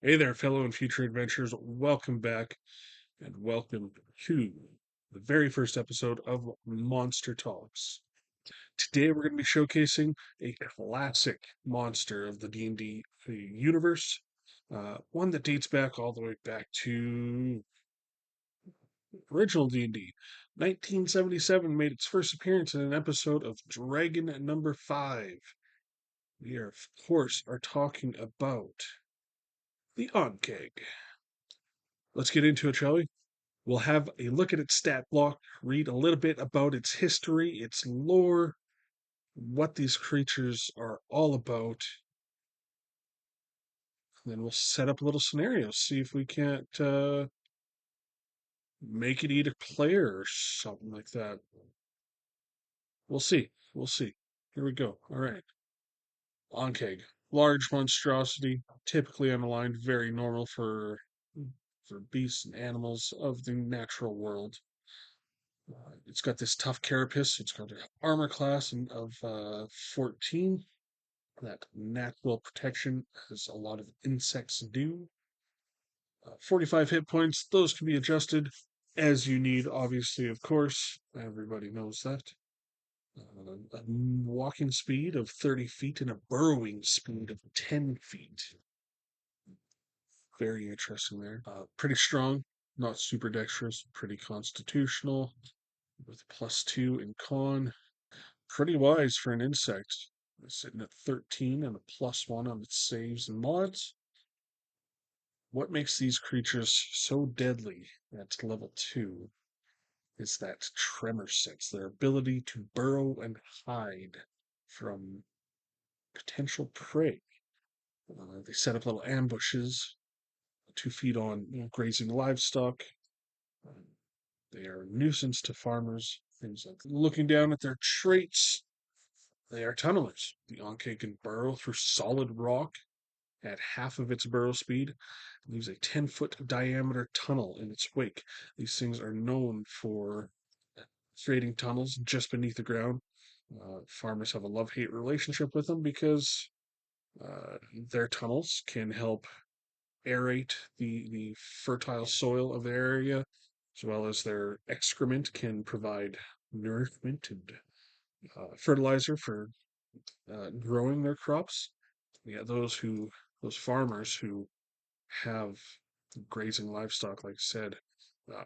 Hey there, fellow and future adventurers. Welcome back and welcome to the very first episode of Monster Talks. Today we're going to be showcasing a classic monster of the D&D universe, one that dates back all the way back to original D&D. 1977 made its first appearance in an episode of Dragon Number 5. We are, of course, are talking about the Ankheg. Let's get into it, shall we? We'll have a look at its stat block, read a little bit about its history, its lore, what these creatures are all about. And then we'll set up a little scenario, see if we can't make it eat a player or something like that. We'll see. We'll see. Here we go. All right. Ankheg. Large monstrosity, typically unaligned, very normal for beasts and animals of the natural world. It's got this tough carapace. It's got an armor class of 14. That natural protection, as a lot of insects do. 45 hit points. Those can be adjusted as you need, obviously, of course. Everybody knows that. A walking speed of 30 feet and a burrowing speed of 10 feet. Very interesting there. Pretty strong, not super dexterous, pretty constitutional, with +2 in con. Pretty wise for an insect. Sitting at 13 and a +1 on its saves and mods. What makes these creatures so deadly at level 2 is that tremor sense, their ability to burrow and hide from potential prey. They set up little ambushes to feed on grazing livestock. They are a nuisance to farmers. Things like looking down at their traits, they are tunnelers. The Ankheg can burrow through solid rock at half of its burrow speed, leaves a 10-foot diameter tunnel in its wake. These things are known for creating tunnels just beneath the ground. Farmers have a love hate relationship with them because their tunnels can help aerate the fertile soil of the area, as well as their excrement can provide nourishment and fertilizer for growing their crops. Yeah, those farmers who have grazing livestock, like I said,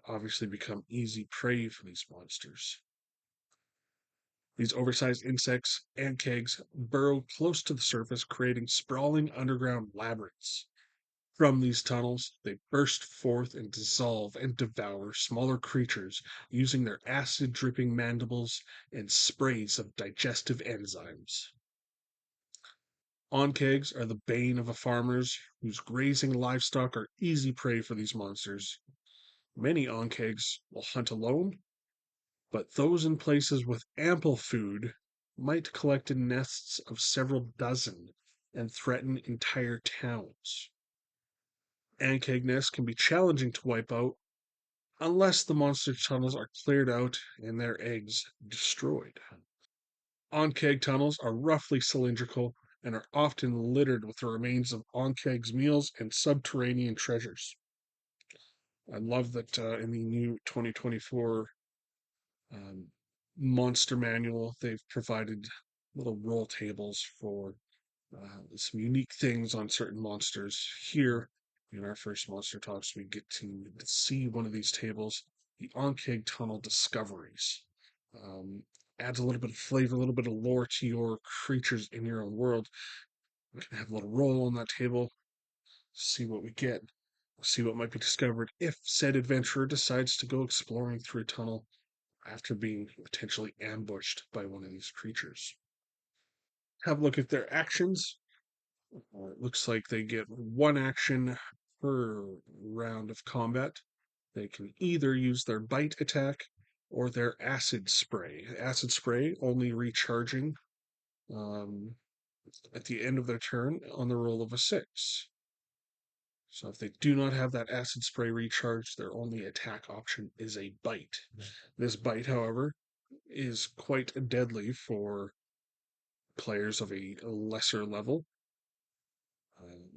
obviously become easy prey for these monsters. These oversized insects and kegs burrow close to the surface, creating sprawling underground labyrinths. From these tunnels, they burst forth and dissolve and devour smaller creatures using their acid dripping mandibles and sprays of digestive enzymes. Onkegs are the bane of a farmers whose grazing livestock are easy prey for these monsters. Many onkegs will hunt alone, but those in places with ample food might collect in nests of several dozen and threaten entire towns. Ankeg nests can be challenging to wipe out unless the monster tunnels are cleared out and their eggs destroyed. Onkeg tunnels are roughly cylindrical and are often littered with the remains of Onkeg's meals and subterranean treasures. I love that in the new 2024 um, monster manual, they've provided little roll tables for some unique things on certain monsters. Here, in our first monster talks, we get to see one of these tables, the Ankheg Tunnel Discoveries. Um, Adds a little bit of flavor, a little bit of lore to your creatures in your own world. We can have a little roll on that table, see what we get, see what might be discovered if said adventurer decides to go exploring through a tunnel after being potentially ambushed by one of these creatures. Have a look at their actions. It looks like they get one action per round of combat. They can either use their bite attack or their acid spray. Acid spray only recharging um, at the end of their turn on the roll of a 6. So if they do not have that acid spray recharge, their only attack option is a bite. This bite, however, is quite deadly for players of a lesser level.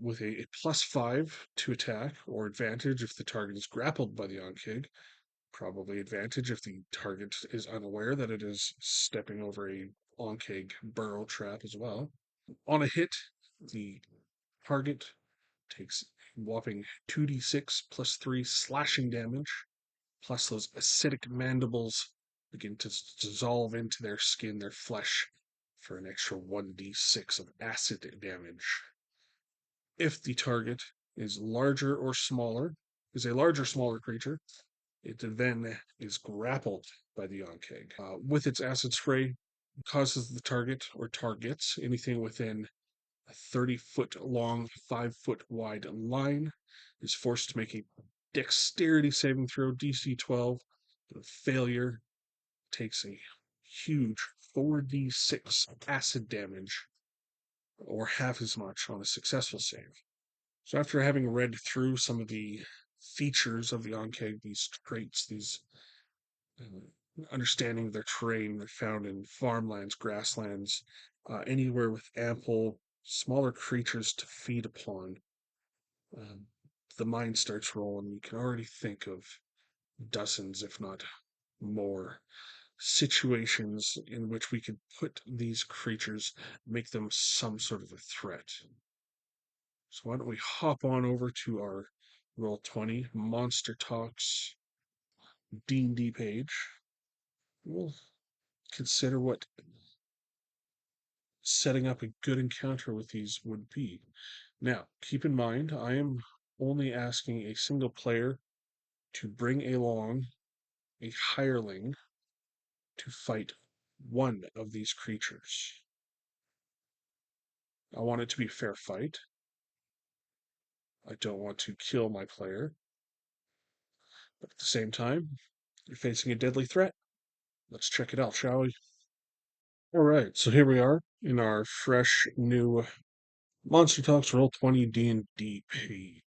with a +5 to attack, or advantage if the target is grappled by the Ankheg. Probably advantage if the target is unaware that it is stepping over a Ankheg burrow trap as well. On a hit, the target takes a whopping 2d6 +3 slashing damage, plus those acidic mandibles begin to dissolve into their skin, their flesh, for an extra 1d6 of acid damage. If the target is larger or smaller, is a larger, smaller creature, it then is grappled by the Ankheg. With its acid spray, causes the target or targets anything within a 30-foot long, 5-foot wide line is forced to make a dexterity saving throw, DC 12. Failure takes a huge 4d6 acid damage, or half as much on a successful save. So after having read through some of the features of the Ankheg, these traits, these understanding of their terrain, they're found in farmlands, grasslands, anywhere with ample smaller creatures to feed upon. Um, the mind starts rolling. You can already think of dozens, if not more, situations in which we could put these creatures, make them some sort of a threat. So why don't we hop on over to our Roll20 Monster Talks D&D page. We'll consider what setting up a good encounter with these would be. Now, keep in mind, I am only asking a single player to bring along a hireling to fight one of these creatures. I want it to be a fair fight. I don't want to kill my player, but at the same time, you're facing a deadly threat. Let's check it out, shall we? All right, so here we are in our fresh new Monster Talks Roll20 D&D page.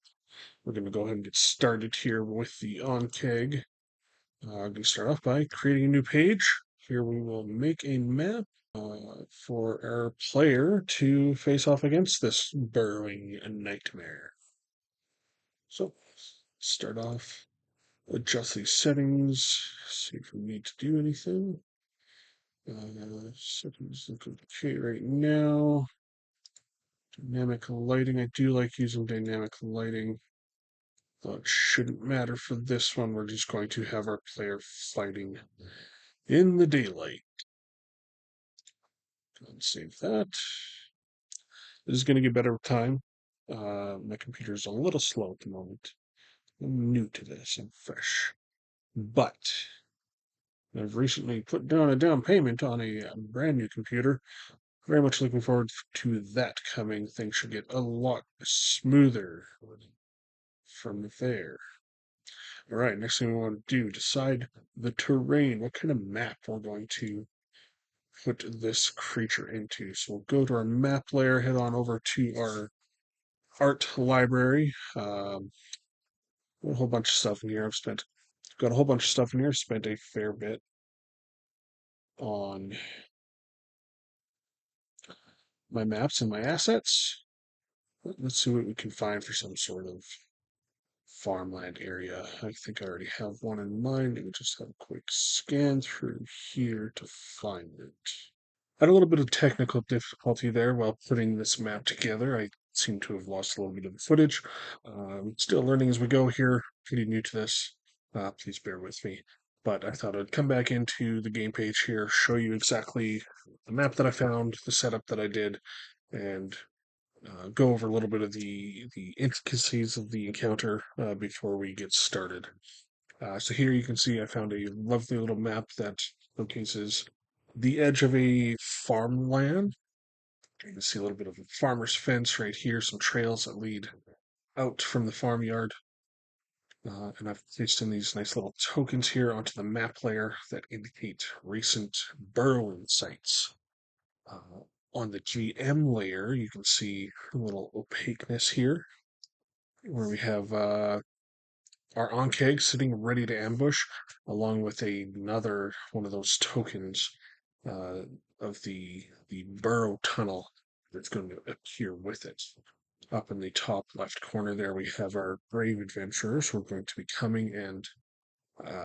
We're going to go ahead and get started here with the Ankheg. I'm going to start off by creating a new page. Here we will make a map for our player to face off against this burrowing nightmare. So, start off, adjust these settings, see if we need to do anything. Settings look okay right now. Dynamic lighting, I do like using dynamic lighting. Though it shouldn't matter for this one, we're just going to have our player fighting in the daylight. Go and save that. This is going to get better with time. My computer is a little slow at the moment. I'm new to this, I'm fresh. But I've recently put down a down payment on a brand new computer. Very much looking forward to that coming. Things should get a lot smoother from there. All right, next thing we want to do, decide the terrain, what kind of map we're going to put this creature into. So we'll go to our map layer, head on over to our art library. A whole bunch of stuff in here. Got a whole bunch of stuff in here. Spent a fair bit on my maps and my assets. Let's see what we can find for some sort of farmland area. I think I already have one in mind. Let me just have a quick scan through here to find it. Had a little bit of technical difficulty there while putting this map together. I seem to have lost a little bit of the footage. Still learning as we go here. Pretty new to this. Please bear with me. But I thought I'd come back into the game page here, show you exactly the map that I found, the setup that I did, and go over a little bit of the intricacies of the encounter before we get started. So here you can see I found a lovely little map that showcases the edge of a farmland. You can see a little bit of a farmer's fence right here, some trails that lead out from the farmyard. And I've placed in these nice little tokens here onto the map layer that indicate recent burrowing sites. On the GM layer, you can see a little opaqueness here, where we have our Ankheg sitting ready to ambush, along with another one of those tokens of the burrow tunnel that's going to appear with it. Up in the top left corner there, we have our brave adventurers who are going to be coming and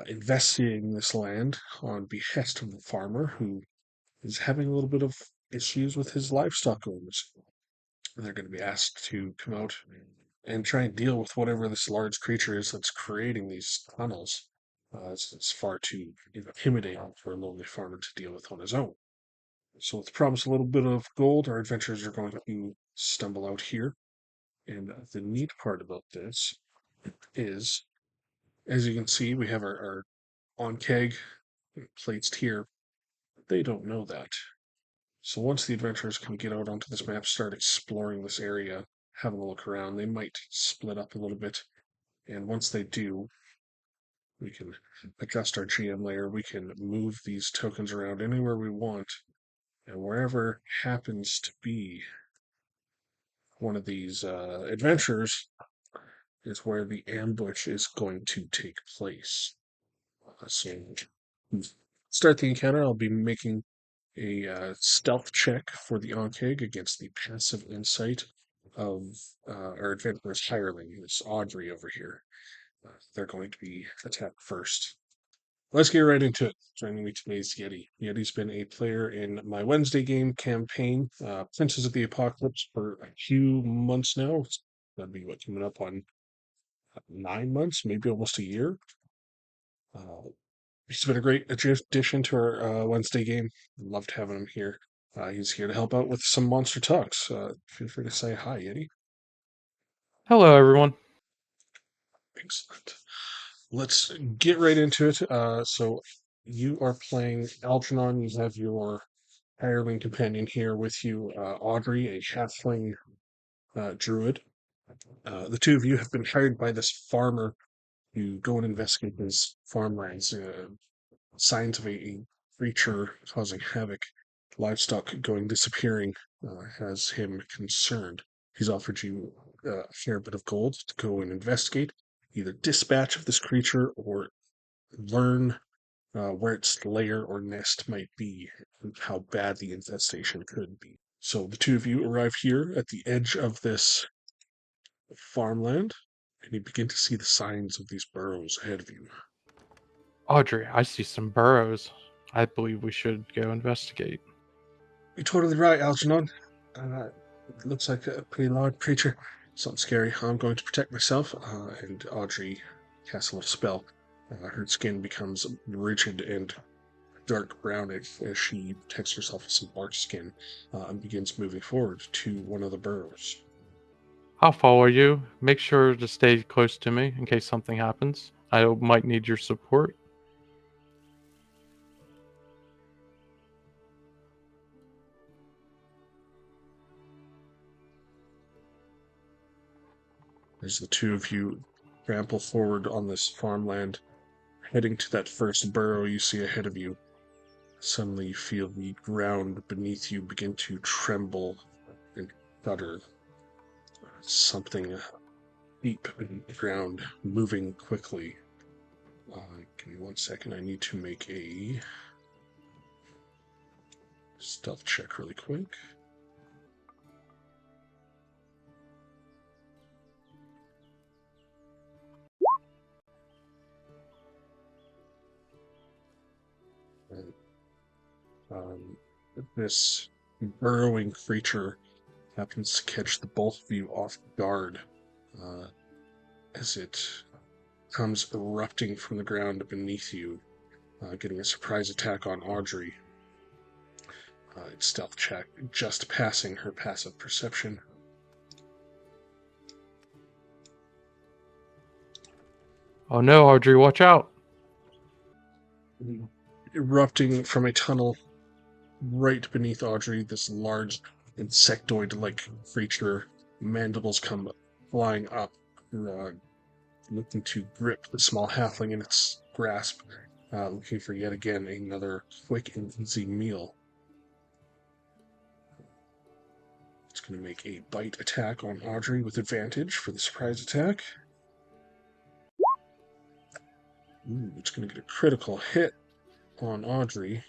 investigating this land on behest of the farmer who is having a little bit of issues with his livestock owners. They're going to be asked to come out and try and deal with whatever this large creature is that's creating these tunnels. It's far too intimidating for a lonely farmer to deal with on his own. So, with the promise of a little bit of gold, our adventurers are going to stumble out here. And the neat part about this is, as you can see, we have our Ankheg placed here. They don't know that. So once the adventurers can get out onto this map, start exploring this area, having a look around, they might split up a little bit. And once they do, we can adjust our GM layer. We can move these tokens around anywhere we want. And wherever happens to be one of these adventures is where the ambush is going to take place. So, start the encounter. I'll be making a stealth check for the Ankheg against the passive insight of our adventurous hireling, this Audrey over here. They're going to be attacked first. Let's get right into it. Joining me today is Yeti. Yeti's been a player in my Wednesday game campaign, Princes of the Apocalypse, for a few months now. That'd be what, coming up on 9 months, maybe almost a year. Uh, he's been a great addition to our Wednesday game. Loved having him here. He's here to help out with some monster talks. Feel free to say hi, Yeti. Hello, everyone. Excellent. Let's get right into it. So you are playing Algernon. You have your hireling companion here with you, Audrey, a halfling druid. The two of you have been hired by this farmer to go and investigate his farmlands. Signs of a creature causing havoc, livestock going disappearing, has him concerned. He's offered you a fair bit of gold to go and investigate, either dispatch of this creature or learn where its lair or nest might be, and how bad the infestation could be. So the two of you arrive here at the edge of this farmland, and you begin to see the signs of these burrows ahead of you. Audrey, I see some burrows. I believe we should go investigate. You're totally right, Algernon. It looks like a pretty large creature. Something scary. I'm going to protect myself. And Audrey casts a little spell. Her skin becomes rigid and dark brown as she protects herself with some bark skin and begins moving forward to one of the burrows. I'll follow you. Make sure to stay close to me in case something happens. I might need your support. As the two of you trample forward on this farmland, heading to that first burrow you see ahead of you, suddenly you feel the ground beneath you begin to tremble and shudder. Something deep beneath the ground moving quickly. Give me 1 second. I need to make a stealth check really quick. And, um, this burrowing creature happens to catch the both of you off guard uh, as it comes erupting from the ground beneath you, getting a surprise attack on Audrey. It's stealth check, just passing her passive perception. Oh no, Audrey, watch out! Erupting from a tunnel right beneath Audrey, this large insectoid-like creature, mandibles come flying up, looking to grip the small halfling in its grasp, looking for yet again another quick and easy meal. It's going to make a bite attack on Audrey with advantage for the surprise attack. Ooh, it's going to get a critical hit on Audrey.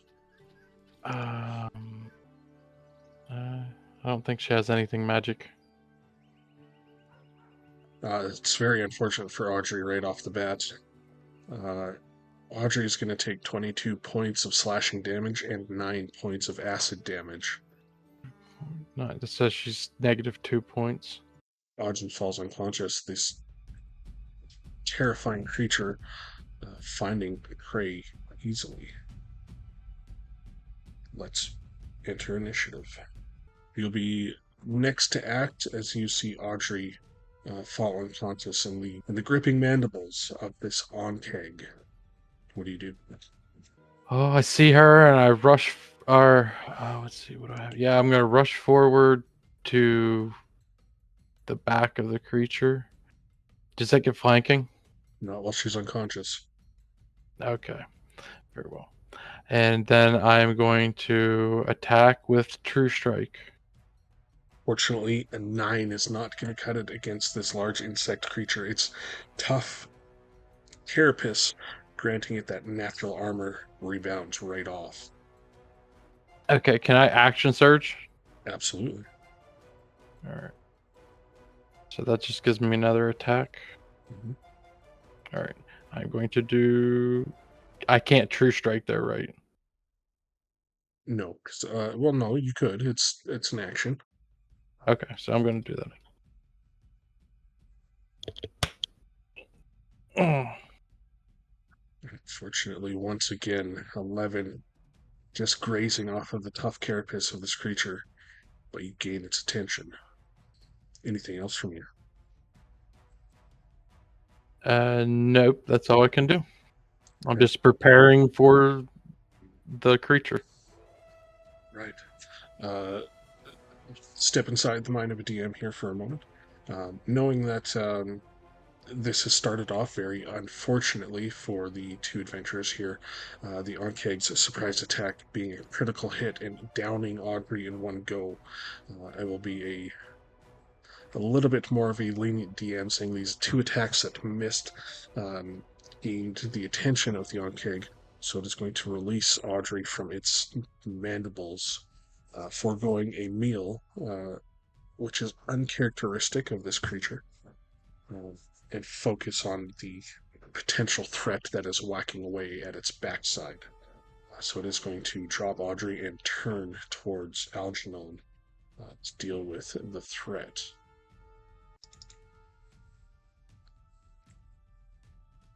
Um, I don't think she has anything magic. It's very unfortunate for Audrey right off the bat. Uh, Audrey is going to take 22 points of slashing damage and 9 points of acid damage. No, it says she's -2 points. Audrey falls unconscious. This terrifying creature finding prey easily. Let's enter initiative. You'll be next to act as you see Audrey fall unconscious in the gripping mandibles of this Ankheg. What do you do? Oh, I see her, and I rush. Let's see what do I have. Yeah, I'm gonna rush forward to the back of the creature. Does that get flanking? Not while she's unconscious. Okay, very well. And then I'm going to attack with True Strike. Fortunately, a 9 is not going to cut it against this large insect creature. Its tough carapace, granting it that natural armor, rebounds right off. Okay, can I action surge? Absolutely. All right. So that just gives me another attack. Mm-hmm. All right. I'm going to do. I can't True Strike there, right? No, well, no, you could. It's an action. Okay, so I'm going to do that. Oh, Fortunately, once again, 11 just grazing off of the tough carapace of this creature, but you gain its attention. Anything else from you? nope, that's all I can do. I'm Okay, just preparing for the creature. right. Uh, Step inside the mind of a DM here for a moment. Knowing that this has started off very unfortunately for the two adventurers here, the Ankheg's surprise attack being a critical hit and downing Audrey in one go. I will be a little bit more of a lenient DM, saying these two attacks that missed gained the attention of the Ankheg, so it is going to release Audrey from its mandibles, foregoing a meal, which is uncharacteristic of this creature, uh, and focus on the potential threat that is whacking away at its backside. So it is going to drop Audrey and turn towards Algernon to deal with the threat.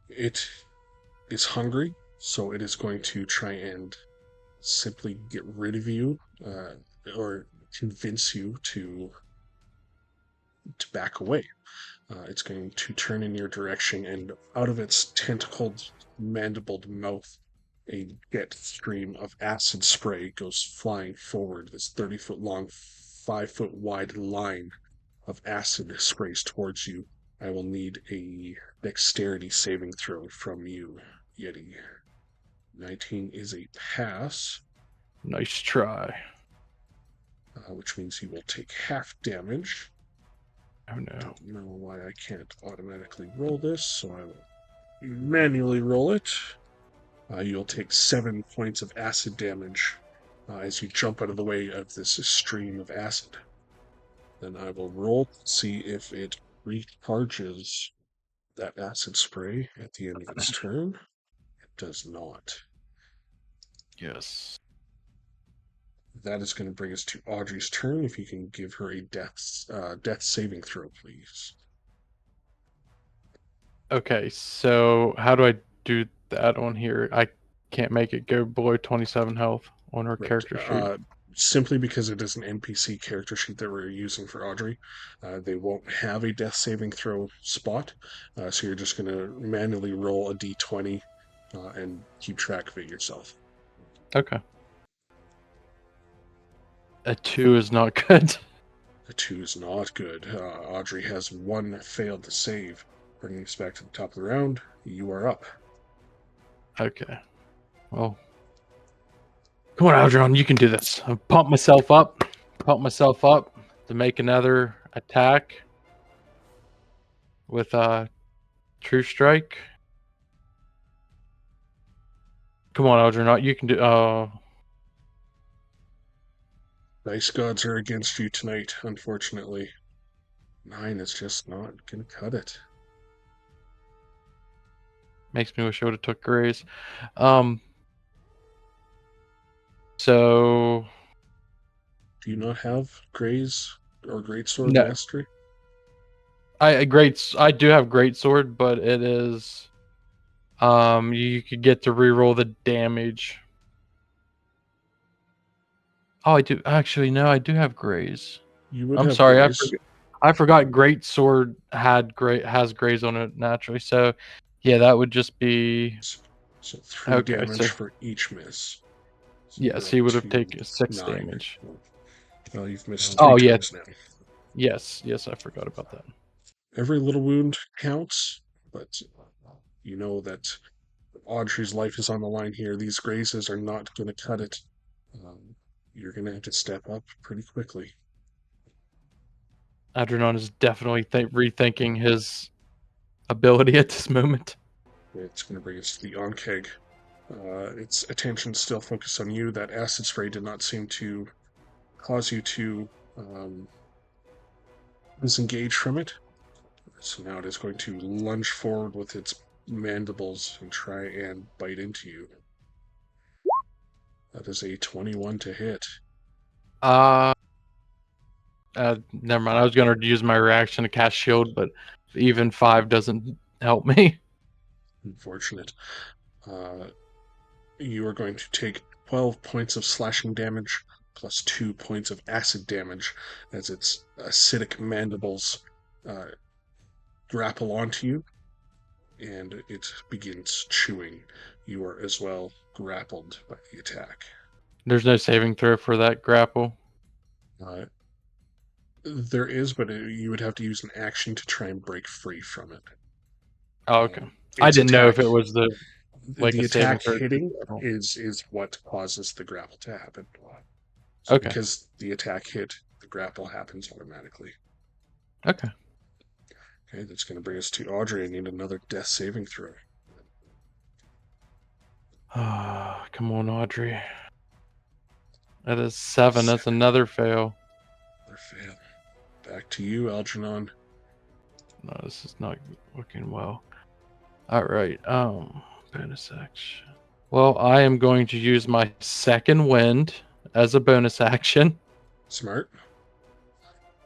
It is hungry, so it is going to try and simply get rid of you, or convince you to back away. It's going to turn in your direction, and out of its tentacled, mandibled mouth, a jet stream of acid spray goes flying forward. This 30-foot long, 5-foot wide line of acid sprays towards you. I will need a dexterity saving throw from you, Yeti. 19 is a pass, Nice try. which means you will take half damage. Oh no. Don't know why I can't automatically roll this, so I will manually roll it. You'll take 7 points of acid damage as you jump out of the way of this stream of acid. Then I will roll to see if it recharges that acid spray at the end of its turn. It does not. Yes. That is going to bring us to Audrey's turn. If you can give her a death saving throw, please. Okay, so how do I do that on here? I can't make it go below 27 health on her Right. character sheet. Simply because it is an NPC character sheet that we're using for Audrey, they won't have a death saving throw spot. So you're just going to manually roll a d20 and keep track of it yourself. Okay. A 2 is not good. A 2 is not good. Audrey has 1 failed to save, bringing us back to the top of the round. You are up. Okay. Well, come on, Algernon, you can do this. I pump myself up to make another attack with True Strike. Come on, Algernon, you can do. Dice gods are against you tonight, unfortunately. 9 is just not gonna cut it. Makes me wish I would have took Grays. Um, so Do you not have Gray's or Greatsword no, Mastery? I do have Great Sword, but it is you could get to reroll the damage. Oh, I do actually no, I do have Grays. You would I'm have sorry, Gray's. I forgot Great Sword has Grays on it naturally. So yeah, that would just be So 3 okay. damage So for each miss. So you're yes, up he would have to taken 6 9. damage. Well, you've missed three Oh yeah, times now. yes, I forgot about that. Every little wound counts, but you know that Audrey's life is on the line here. These grazes are not going to cut it. Um, you're going to have to step up pretty quickly. Adrenon is definitely rethinking his ability at this moment. It's going to bring us to the Ankheg. Its attention still focused on you. That acid spray did not seem to cause you to disengage from it. So now it is going to lunge forward with its mandibles and try and bite into you. That is a 21 to hit. Uh, Never mind. I was gonna use my reaction to cast shield, but even 5 doesn't help me. Unfortunate. Uh, you are going to take 12 points of slashing damage plus 2 points of acid damage as its acidic mandibles uh, grapple onto you and it begins chewing. You are as well grappled by the attack. There's no saving throw for that grapple. Uh, there is, but you would have to use an action to try and break free from it. Oh, okay. I Its didn't know attack, if it was like the a saving attack throw. hitting is what causes the grapple to happen. So Okay. because the attack hit, the grapple happens automatically. Okay. Okay, that's going to bring us to Audrey. I need another death saving throw. Come on, Audrey. That is 7. That's 7. another fail. Another fail. Back to you, Algernon. No, this is not looking well. All right. Bonus action. Well, I am going to use my second wind as a bonus action. Smart.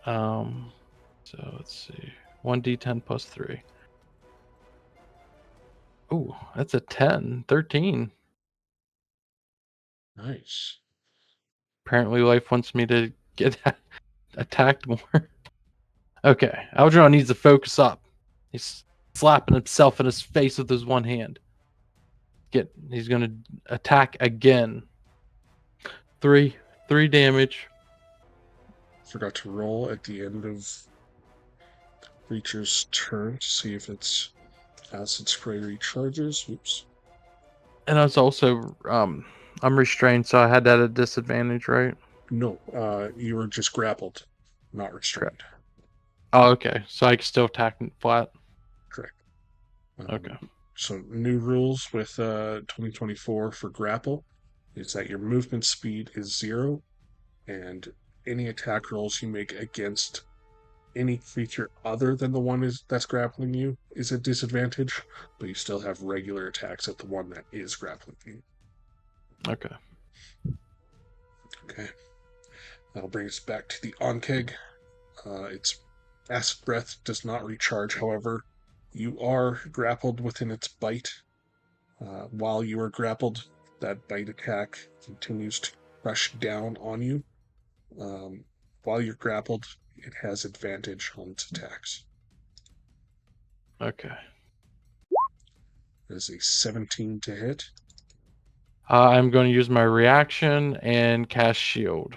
So let's see. 1d10 plus 3. Ooh, that's a 10. 13. Nice. Apparently life wants me to get attacked more. Okay. Algernon needs to focus up. He's slapping himself in his face with his one hand. He's gonna attack again. 3 damage. Forgot to roll at the end of the creature's turn to see if its acid spray recharges. Oops. And I was also I'm restrained, so I had that at disadvantage, right? No, you were just grappled, not Crap. restrained. Oh, okay. So I can still attack flat. Correct. Okay. So new rules with 2024 for grapple is that your movement speed is 0, and any attack rolls you make against any creature other than the one that's grappling you is a disadvantage, but you still have regular attacks at the one that is grappling you. Okay. Okay, that'll bring us back to the Ankheg. Its acid breath does not recharge, however. You are grappled within its bite. While you are grappled, that bite attack continues to crush down on you. Um, while you're grappled, it has advantage on its attacks. Okay. It is a 17 to hit. I'm going to use my reaction and cast shield.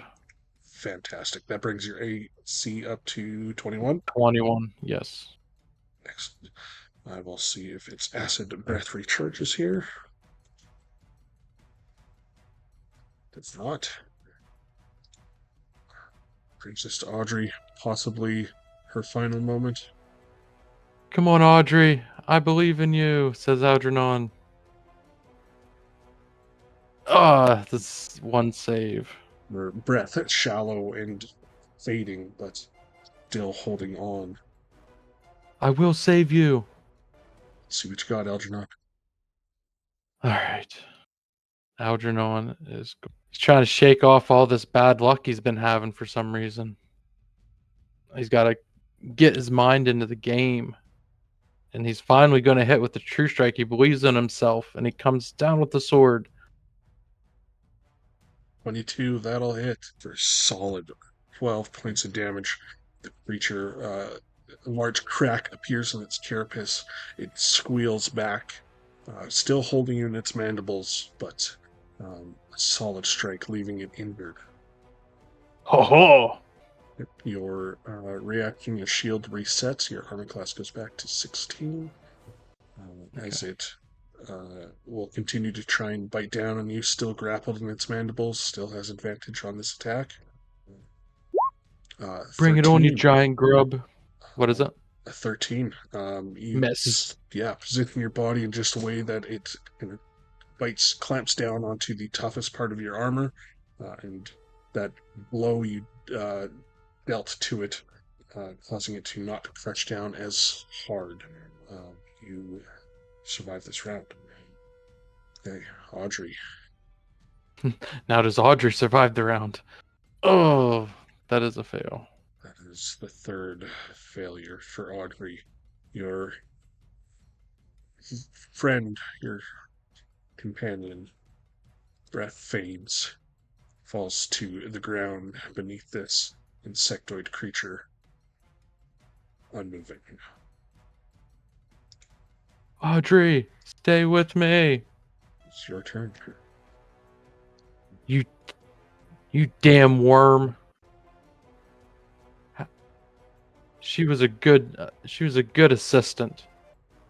Fantastic. That brings your AC up to 21. 21. Yes. Excellent. I will see if its acid breath recharges here. If not, brings us to Audrey, possibly her final moment. Come on, Audrey. I believe in you, says Algernon. This one save. Her breath shallow and fading, but still holding on. I will save you. Let's see what you got, Algernon. All right. Algernon is he's trying to shake off all this bad luck he's been having for some reason. He's got to get his mind into the game. And he's finally going to hit with the true strike. He believes in himself, and he comes down with the sword. 22, that'll hit for solid 12 points of damage. The creature, a large crack appears in its carapace. It squeals back, still holding you in its mandibles, but a solid strike, leaving it injured. Ho ho! Your reaction, your shield resets. Your armor class goes back to 16. As Okay. it will continue to try and bite down on you, still grappled in its mandibles, still has advantage on this attack. Bring it on, you 13. giant grub. What is Uh, it? a 13. Miss. Yeah, position your body in just a way that it kind of bites, clamps down onto the toughest part of your armor, and that blow you uh, dealt to it, causing it to not crush down as hard. You survive this round. Okay, Audrey. Now does Audrey survive the round? Oh, that is a fail. That is the third failure for Audrey. Your friend, your companion, breath fades, falls to the ground beneath this insectoid creature, unmoving. Audrey, stay with me. It's your turn. You, you damn worm. She was a good assistant.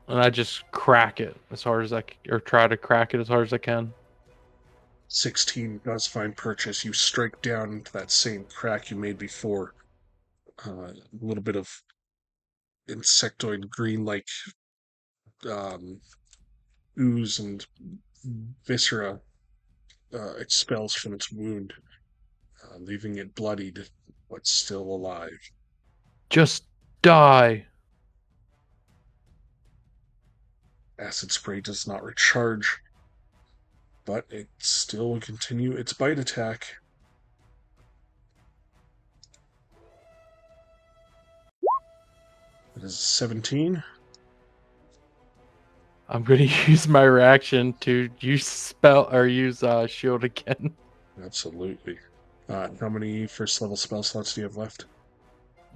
And I just crack it as hard as or try to crack it as hard as I can. 16 does find purchase. You strike down into that same crack you made before. A little bit of insectoid green like um, ooze and viscera expels from its wound, leaving it bloodied but still alive. Just die. Acid spray does not recharge, but it still will continue its bite attack. It is 17. I'm gonna use my reaction to use spell or use shield again. Absolutely. How many first level spell slots do you have left?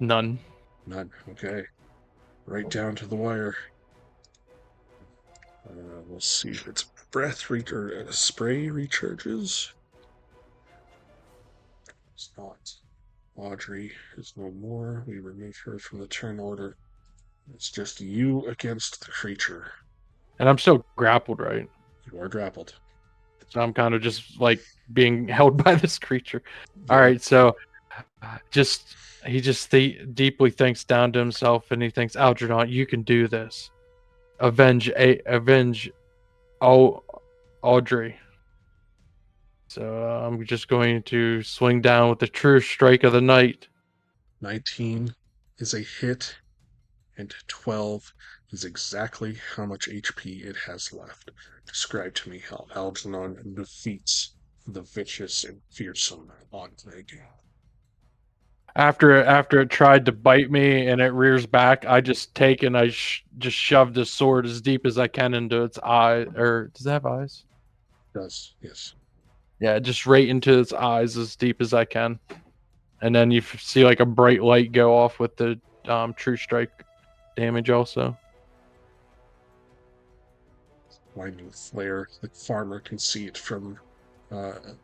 None. None. Okay. Right down to the wire. We'll see if its breath or spray recharges. It's not. Audrey is no more. We remove her from the turn order. It's just you against the creature. And I'm still grappled, right? You are grappled. So I'm kind of just like being held by this creature. All Yep. right, so just he just deeply thinks down to himself, and he thinks, Algernon, you can do this. Avenge Audrey. So I'm just going to swing down with the true strike of the night. 19 is a hit, and 12 is exactly how much HP it has left. Describe to me how Algernon defeats the vicious and fearsome Ankheg. After it tried to bite me and it rears back, I just take and just shoved the sword as deep as I can into its eye. Or does it have eyes? Does, yes. Yeah, just right into its eyes as deep as I can. And then you see like a bright light go off with the true strike damage also. Blinding flare. The farmer can see it from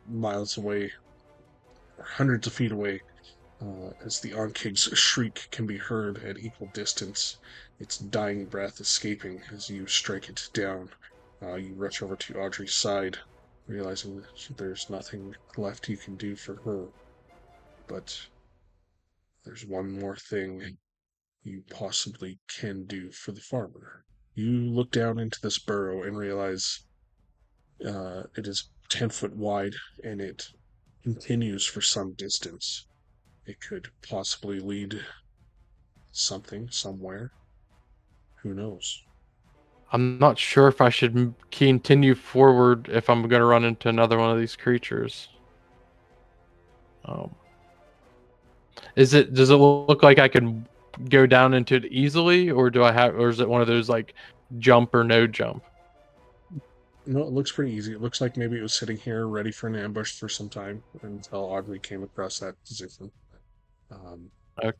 miles away, or hundreds of feet away, as the Ankheg's shriek can be heard at equal distance, its dying breath escaping as you strike it down. You rush over to Audrey's side, realizing that there's nothing left you can do for her. But there's one more thing you possibly can do for the farmer. You look down into this burrow and realize it is 10 foot wide and it continues for some distance. It could possibly lead something, somewhere. Who knows? I'm not sure if I should continue forward if I'm going to run into another one of these creatures. Um, does it look like I can go down into it easily, or or is it one of those like jump or no jump? No, it looks pretty easy. It looks like maybe it was sitting here ready for an ambush for some time until Audrey came across that position. Um, Uh,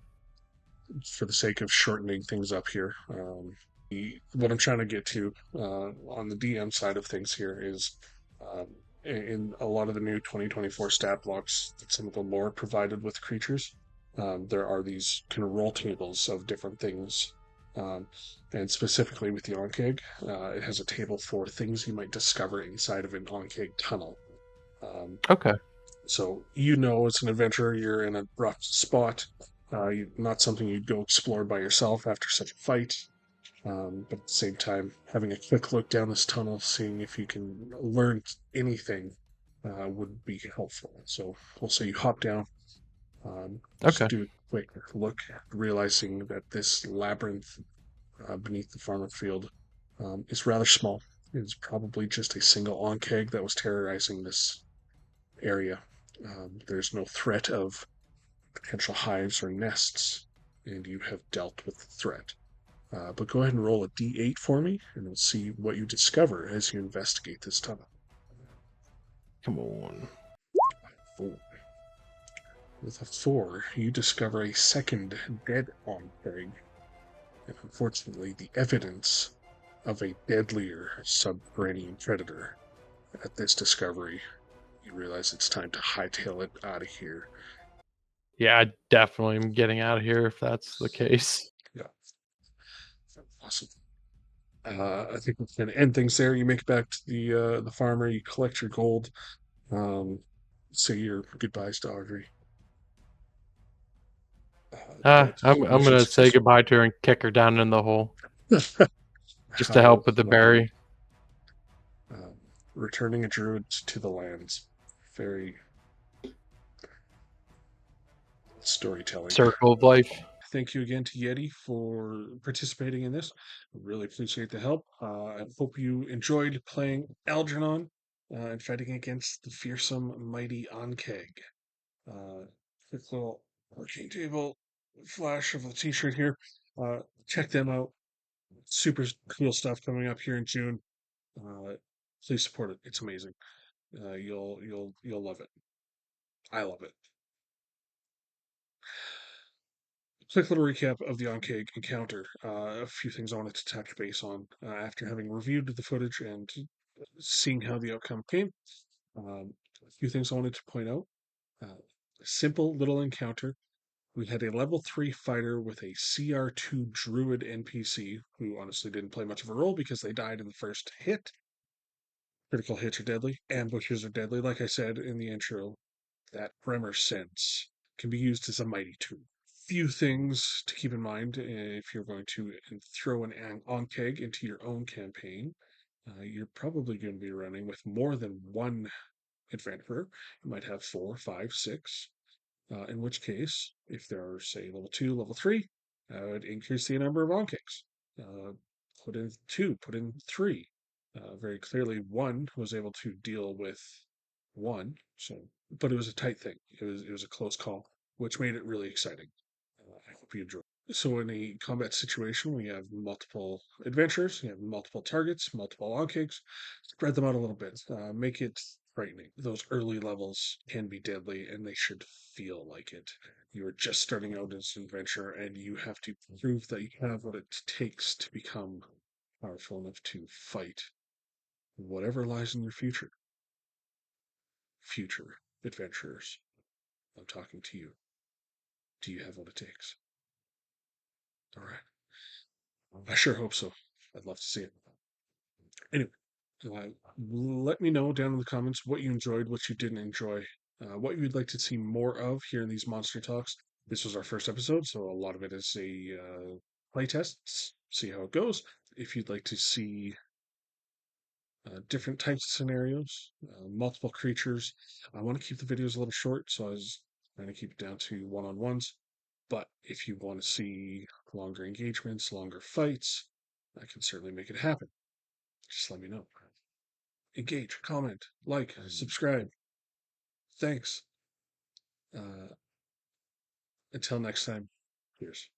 for the sake of shortening things up here, what I'm trying to get to on the DM side of things here is um, in a lot of the new 2024 stat blocks, some of the lore provided with creatures, there are these kind of roll tables of different things. Um, and specifically with the Ankheg, it has a table for things you might discover inside of an Ankheg tunnel. Um, okay. so you know, as an adventurer, you're in a rough spot. Not something you'd go explore by yourself after such a fight. But at the same time, having a quick look down this tunnel, seeing if you can learn anything, would be helpful. So we'll say you hop down, just Okay. do a quick look, realizing that this labyrinth beneath the farmer field is rather small. It's probably just a single Ankheg that was terrorizing this area. There's no threat of potential hives or nests, and you have dealt with the threat. But go ahead and roll a d8 for me, and we'll see what you discover as you investigate this tunnel. Come on. Four. With a 4, you discover a second dead Ankheg, and unfortunately, the evidence of a deadlier subterranean predator. At this discovery, you realize it's time to hightail it out of here. Yeah, I definitely am getting out of here if that's the case. Yeah, awesome. I think we can end things there. You make it back to the farmer. You collect your gold. Um, say your goodbyes to Audrey. That I'm mission gonna say successful. goodbye to her and kick her down in the hole just to How help with the lovely. berry. Um, returning a druid to the lands. Very storytelling. Circle of life. Thank you again to Yeti for participating in this. Really appreciate the help. I hope you enjoyed playing Algernon and fighting against the fearsome, mighty Ankheg. Uh, quick little working table flash of the t-shirt here. Check them out. Super cool stuff coming up here in June. Uh, please support it. It's amazing. You'll love it. I love it. Quick little recap of the Ankheg encounter. A few things I wanted to touch base on after having reviewed the footage and seeing how the outcome came. A few things I wanted to point out. Uh, simple little encounter. We had a level 3 fighter with a CR2 druid NPC who honestly didn't play much of a role because they died in the first hit. Critical hits are deadly, ambushes are deadly. Like I said in the intro, that Bremer sense can be used as a mighty tool. Few things to keep in mind if you're going to throw an Ankheg into your own campaign. You're probably going to be running with more than one adventurer. You might have four, five, six. In which case, if there are, say, level 2, level 3, I would increase the number of Ankheks. Uh, put in 2, put in 3. Very clearly, 1 was able to deal with 1, so but it was a tight thing. It was a close call, which made it really exciting. I hope you enjoy. So in a combat situation, we have multiple adventures, you have multiple targets, multiple Ankheks. Spread them out a little bit. Make it frightening. Those early levels can be deadly, and they should feel like it. You are just starting out as an adventurer, and you have to prove that you have what it takes to become powerful enough to fight whatever lies in your future. Future adventurers, I'm talking to you. Do you have what it takes? All right. I sure hope so. I'd love to see it. Anyway, let me know down in the comments what you enjoyed, what you didn't enjoy, what you'd like to see more of here in these monster talks. This was our first episode, so a lot of it is a playtest. See how it goes. If you'd like to see different types of scenarios, multiple creatures, I want to keep the videos a little short, so I was trying to keep it down to one-on-ones. But if you want to see longer engagements, longer fights, I can certainly make it happen. Just let me know. Engage, comment, like, subscribe. Thanks. Uh, until next time, cheers.